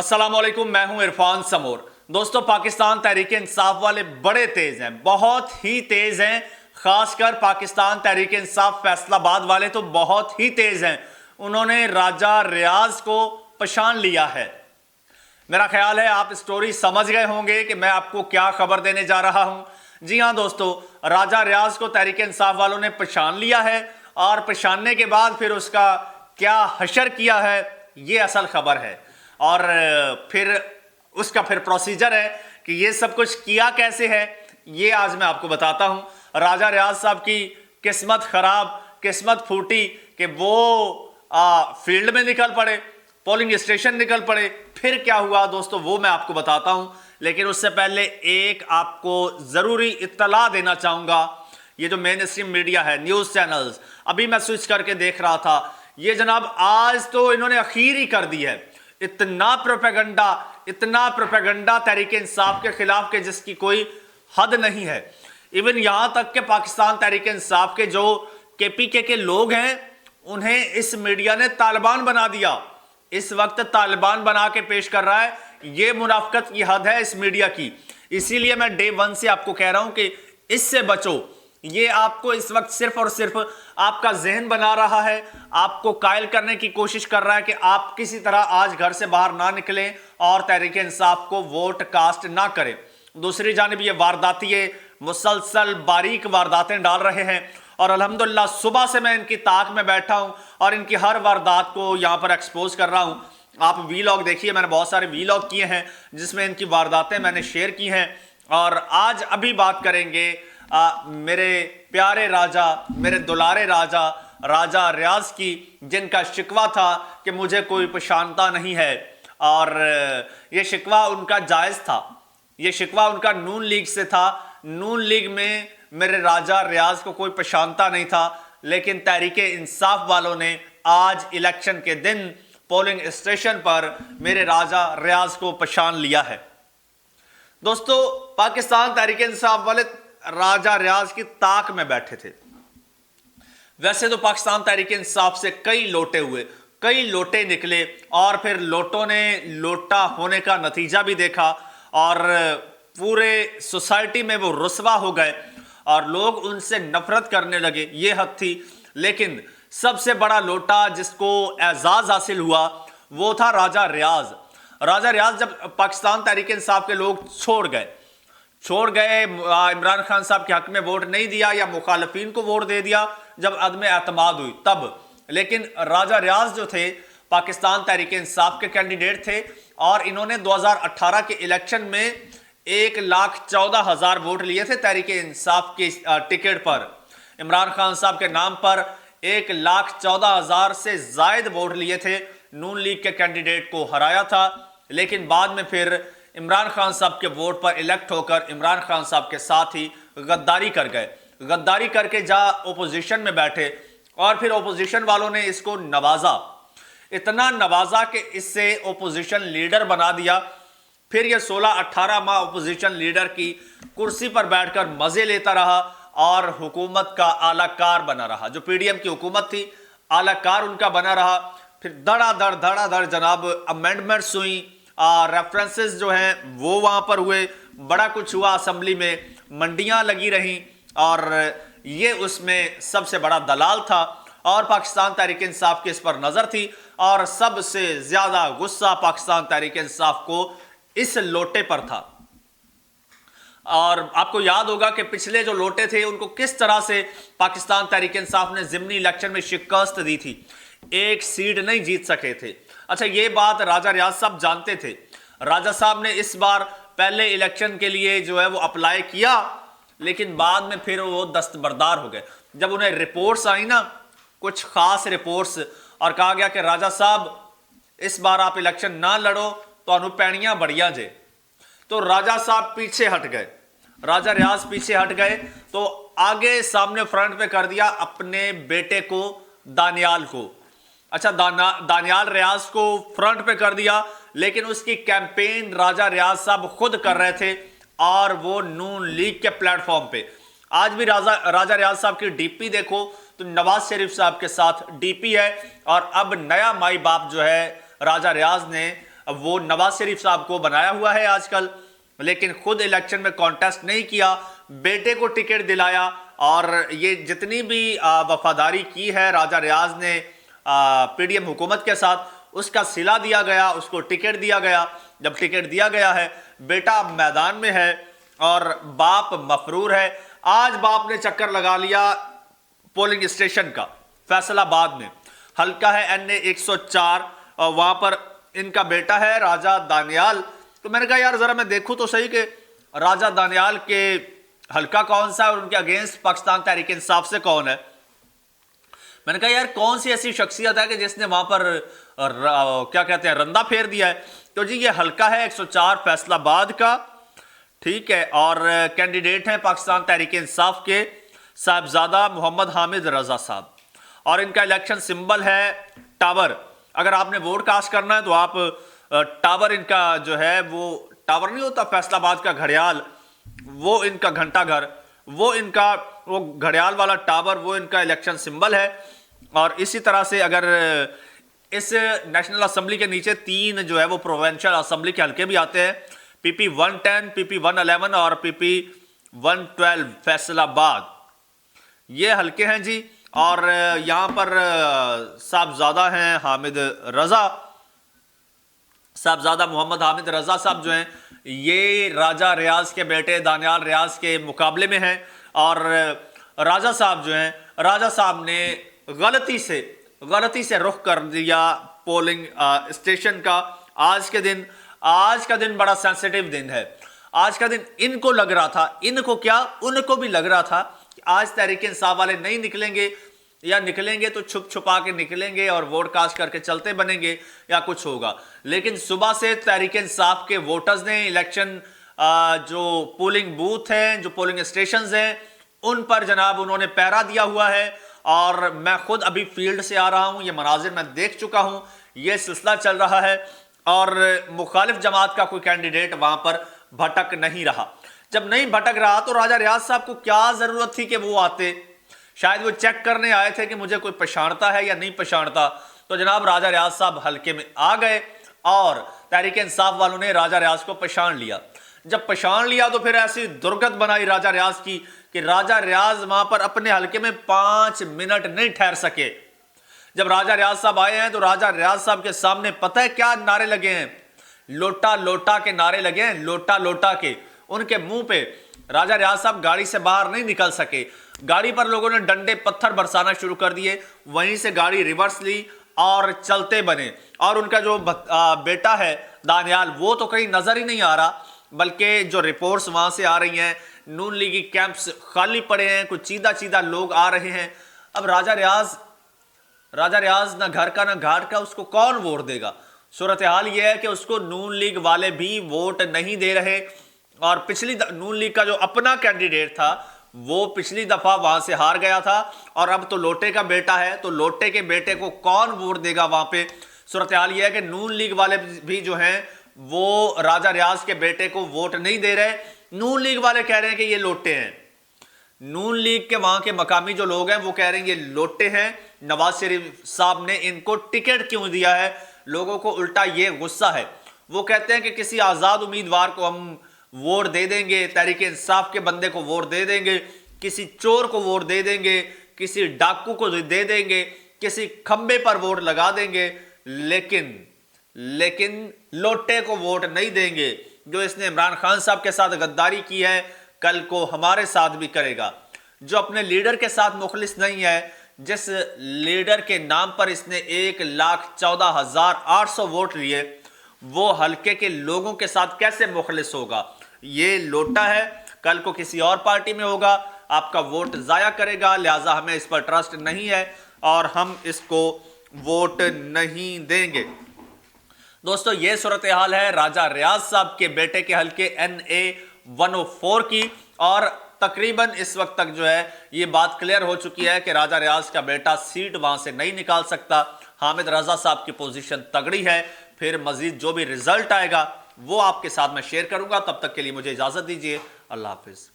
अस्सलाम वालेकुम, मैं हूं इरफान समोर। दोस्तों, पाकिस्तान तहरीक इंसाफ वाले बड़े तेज हैं, बहुत ही तेज हैं। खासकर पाकिस्तान तहरीक इंसाफ फैसलाबाद वाले तो बहुत ही तेज हैं। उन्होंने राजा रियाज को पहचान लिया है। मेरा ख्याल है आप स्टोरी समझ गए होंगे कि मैं आपको क्या खबर देने जा रहा हूं। जी हां दोस्तों, राजा रियाज को तहरीक इंसाफ वालों ने पहचान लिया है और पहचानने के बाद फिर उसका क्या हशर किया है, ये असल खबर है। और फिर उसका प्रोसीजर है कि ये सब कुछ किया कैसे है, ये आज मैं आपको बताता हूं। राजा रियाज साहब की किस्मत खराब, किस्मत फूटी कि वो फील्ड में निकल पड़े, पोलिंग स्टेशन निकल पड़े। फिर क्या हुआ दोस्तों, वो मैं आपको बताता हूं। लेकिन उससे पहले एक आपको जरूरी इत्तला देना चाहूंगा। ये जो मेन स्ट्रीम मीडिया है, न्यूज चैनल्स, अभी मैं स्विच करके देख रहा था, ये जनाब आज तो इन्होंने अखीर ही कर दी है। इतना प्रोपेगेंडा तहरीक इंसाफ के खिलाफ के जिसकी कोई हद नहीं है। इवन यहां तक कि पाकिस्तान तहरीक इंसाफ के जो केपीके के लोग हैं, उन्हें इस मीडिया ने तालिबान बना दिया। इस वक्त तालिबान बना के पेश कर रहा है। यह मुनाफिकत की हद है इस मीडिया की। इसीलिए मैं डे वन से आपको कह रहा हूं कि इससे बचो। ये आपको इस वक्त सिर्फ और सिर्फ आपका जहन बना रहा है, आपको कायल करने की कोशिश कर रहा है कि आप किसी तरह आज घर से बाहर ना निकलें और तहरीक इंसाफ को वोट कास्ट ना करें। दूसरी जानिब ये वारदाती मुसलसल बारीक वारदातें डाल रहे हैं और अल्हम्दुलिल्लाह सुबह से मैं इनकी ताक में बैठा हूं और इनकी हर वारदात को यहां पर एक्सपोज कर रहा हूं। आप वीलॉग देखिए, मैंने बहुत सारे वीलॉग किए हैं जिसमें इनकी वारदातें मैंने शेयर की हैं। और आज अभी बात करेंगे मेरे प्यारे राजा, मेरे दुलारे राजा, राजा रियाज की, जिनका शिकवा था कि मुझे कोई पहचानता नहीं है। और ये शिकवा उनका जायज़ था, ये शिकवा उनका नून लीग से था। नून लीग में मेरे राजा रियाज को कोई पहचानता नहीं था, लेकिन तहरीक इंसाफ वालों ने आज इलेक्शन के दिन पोलिंग स्टेशन पर मेरे राजा रियाज को पहचान लिया है। दोस्तों, पाकिस्तान तहरीक इंसाफ वाले राजा रियाज की ताक में बैठे थे। वैसे तो पाकिस्तान तहरीक इंसाफ से कई लोटे हुए, कई लोटे निकले और फिर लोटों ने लोटा होने का नतीजा भी देखा और पूरे सोसाइटी में वो रुस्वा हो गए और लोग उनसे नफरत करने लगे। ये हद थी। लेकिन सबसे बड़ा लोटा जिसको एजाज हासिल हुआ वो था राजा रियाज। राजा रियाज जब पाकिस्तान तहरीक इंसाफ के लोग छोड़ गए, इमरान खान साहब के हक में वोट नहीं दिया या मुखालफीन को वोट दे दिया जब अदम एतमाद हुई तब। लेकिन राजा रियाज जो थे पाकिस्तान तहरीक इंसाफ के कैंडिडेट थे और इन्होंने 2018 के इलेक्शन में 1,14,000 वोट लिए थे तहरीक इंसाफ के टिकट पर। इमरान खान साहब के नाम पर 1,14,000 से जायद वोट लिए थे। नून लीग के कैंडिडेट को हराया था, लेकिन बाद में फिर इमरान खान साहब के वोट पर इलेक्ट होकर इमरान खान साहब के साथ ही गद्दारी कर गए। गद्दारी करके ओपोजिशन में बैठे और फिर ओपोजिशन वालों ने इसको नवाजा, इतना नवाजा कि इससे ओपोजिशन लीडर बना दिया। फिर ये 16-18 माह ओपोजिशन लीडर की कुर्सी पर बैठकर मजे लेता रहा और हुकूमत का आलाकार बना रहा। जो पीडीएम की हुकूमत थी, आलाकार उनका बना रहा। फिर धड़ाधड़ जनाब अमेंडमेंट्स हुई, रेफरेंसेस जो हैं वो वहां पर हुए, बड़ा कुछ हुआ। असेंबली में मंडियां लगी रहीं और ये उसमें सबसे बड़ा दलाल था और पाकिस्तान तहरीक इंसाफ की इस पर नजर थी और सबसे ज्यादा गुस्सा पाकिस्तान तहरीक इंसाफ को इस लोटे पर था। और आपको याद होगा कि पिछले जो लोटे थे उनको किस तरह से पाकिस्तान तहरीक इंसाफ ने ज़िमनी इलेक्शन में शिकस्त दी थी, एक सीट नहीं जीत सके थे। अच्छा, ये बात राजा रियाज साहब जानते थे। राजा साहब ने इस बार पहले इलेक्शन के लिए जो है वो अप्लाई किया, लेकिन बाद में फिर वो दस्तबरदार हो गए। जब उन्हें रिपोर्ट्स आई ना, कुछ खास रिपोर्ट्स, और कहा गया कि राजा साहब इस बार आप इलेक्शन ना लड़ो तो पैणियां बढ़िया जे, तो राजा साहब पीछे हट गए। राजा रियाज पीछे हट गए तो आगे सामने फ्रंट पे कर दिया अपने बेटे को, दानियाल को। अच्छा, दानियाल रियाज को फ्रंट पे कर दिया, लेकिन उसकी कैंपेन राजा रियाज साहब खुद कर रहे थे और वो नून लीग के प्लेटफॉर्म पे। आज भी राजा रियाज साहब की डीपी देखो तो नवाज शरीफ साहब के साथ डीपी है और अब नया माई बाप जो है राजा रियाज ने अब वो नवाज शरीफ साहब को बनाया हुआ है आजकल, लेकिन खुद इलेक्शन में कॉन्टेस्ट नहीं किया, बेटे को टिकट दिलाया। और ये जितनी भी वफादारी की है राजा रियाज ने पीडीएम हुकूमत के साथ, उसका सिला दिया गया, उसको टिकट दिया गया। जब टिकट दिया गया है, बेटा मैदान में है और बाप मफरूर है। आज बाप ने चक्कर लगा लिया पोलिंग स्टेशन का, फैसलाबाद में हल्का है NA 104, और वहां पर इनका बेटा है राजा दानियाल। तो मैंने कहा यार जरा मैं देखूं तो सही कि राजा दानियाल के हल्का कौन सा है और उनके अगेंस्ट पाकिस्तान तहरीक इंसाफ से कौन है। मैंने कहा यार कौन सी ऐसी शख्सियत है कि जिसने वहां पर क्या कहते हैं रंदा फेर दिया है। तो जी ये हल्का है 104 फैसलाबाद का, ठीक है। और कैंडिडेट हैं पाकिस्तान तहरीक इंसाफ के साहबजादा मोहम्मद हामिद रजा साहब, और इनका इलेक्शन सिंबल है टावर। अगर आपने वोट कास्ट करना है तो आप टावर, इनका जो है वो टावर नहीं होता फैसलाबाद का घड़ियाल, वो इनका घंटा घर, वो इनका वो घड़ियाल वाला टावर, वो इनका इलेक्शन सिंबल है। और इसी तरह से अगर इस नेशनल असेंबली के नीचे 3 जो है वो प्रोविंशियल असेंबली के हल्के भी आते हैं, PP 110, PP 111 और PP 112 फैसलाबाद, ये हल्के हैं जी। और यहां पर साहबजादा हैं हामिद रजा, साहबजादा मोहम्मद हामिद रजा साहब जो हैं ये राजा रियाज के बेटे दानियाल रियाज के मुकाबले में हैं। और राजा साहब जो हैं, राजा साहब ने गलती से रुख कर दिया पोलिंग स्टेशन का। आज का दिन बड़ा सेंसिटिव दिन है। आज का दिन इनको लग रहा था, इनको क्या उनको भी लग रहा था कि आज तहरीक इंसाफ वाले नहीं निकलेंगे, या निकलेंगे तो छुप छुपा के निकलेंगे और वोट कास्ट करके चलते बनेंगे या कुछ होगा। लेकिन सुबह से तहरीक इंसाफ के वोटर्स ने इलेक्शन जो पोलिंग बूथ हैं, जो पोलिंग स्टेशंस हैं, उन पर जनाब उन्होंने पहरा दिया हुआ है। और मैं खुद अभी फील्ड से आ रहा हूं, ये मनाजिर मैं देख चुका हूं, ये सिलसिला चल रहा है। और मुखालिफ जमात का कोई कैंडिडेट वहां पर भटक नहीं रहा। जब नहीं भटक रहा तो राजा रियाज साहब को क्या जरूरत थी कि वो आते। शायद वो चेक करने आए थे कि मुझे कोई पहचानता है या नहीं पहचानता। तो जनाब राजा रियाज साहब हल्के में आ गए और तहरीक इंसाफ वालों ने राजा रियाज को पहचान लिया। जब पहचान लिया तो फिर ऐसी दुर्गत बनाई राजा रियाज की कि राजा रियाज वहां पर अपने हल्के में 5 मिनट नहीं ठहर सके। जब राजा रियाज साहब आए हैं तो राजा रियाज साहब के सामने पता है क्या नारे लगे हैं? लोटा लोटा के नारे लगे हैं, लोटा लोटा के। उनके मुंह पे राजा रियाज साहब गाड़ी से बाहर नहीं निकल सके। गाड़ी पर लोगों ने डंडे पत्थर बरसाना शुरू कर दिए, वहीं से गाड़ी रिवर्स ली और चलते बने। और उनका जो बेटा है दानियाल, वो तो कहीं नजर ही नहीं आ रहा, बल्कि जो रिपोर्ट्स वहां से आ रही हैं नून लीगी कैंप्स खाली पड़े हैं, कुछ चीदा चीदा लोग आ रहे हैं। अब राजा रियाज ना घर का ना घाट का, उसको कौन वोट देगा? सूरत हाल यह है कि उसको नून लीग वाले भी वोट नहीं दे रहे। और पिछली नून लीग का जो अपना कैंडिडेट था वो पिछली दफा वहां से हार गया था, और अब तो लोटे का बेटा है, तो लोटे के बेटे को कौन वोट देगा वहां पे? सूरत हाल यह है कि नून लीग वाले भी जो हैं वो राजा रियाज के बेटे को वोट नहीं दे रहे। नून लीग वाले कह रहे हैं कि ये लोटे हैं। नून लीग के वहां के मकामी जो लोग हैं वो कह रहे हैं ये लोटे हैं, नवाज शरीफ साहब ने इनको टिकट क्यों दिया है? लोगों को उल्टा ये गुस्सा है। वो कहते हैं कि किसी आजाद उम्मीदवार को हम वोट दे देंगे, तहरीक इंसाफ के बंदे को वोट दे देंगे, किसी चोर को वोट दे देंगे, किसी डाकू को दे देंगे, किसी खंबे पर वोट लगा देंगे, लेकिन लोटे को वोट नहीं देंगे। जो इसने इमरान खान साहब के साथ गद्दारी की है, कल को हमारे साथ भी करेगा। जो अपने लीडर के साथ मुखलिस नहीं है, जिस लीडर के नाम पर इसने 1,14,800 वोट लिए, वो हल्के के लोगों के साथ कैसे मुखलिस होगा? ये लोटा है, कल को किसी और पार्टी में होगा, आपका वोट जाया करेगा। लिहाजा हमें इस पर ट्रस्ट नहीं है और हम इसको वोट नहीं देंगे। दोस्तों ये सूरत हाल है राजा रियाज साहब के बेटे के हल्के NA 104 की। और तकरीबन इस वक्त तक जो है ये बात क्लियर हो चुकी है कि राजा रियाज का बेटा सीट वहां से नहीं निकाल सकता। हामिद रजा साहब की पोजीशन तगड़ी है। फिर मजीद जो भी रिजल्ट आएगा वो आपके साथ मैं शेयर करूंगा। तब तक के लिए मुझे इजाजत दीजिए। अल्लाह हाफिज।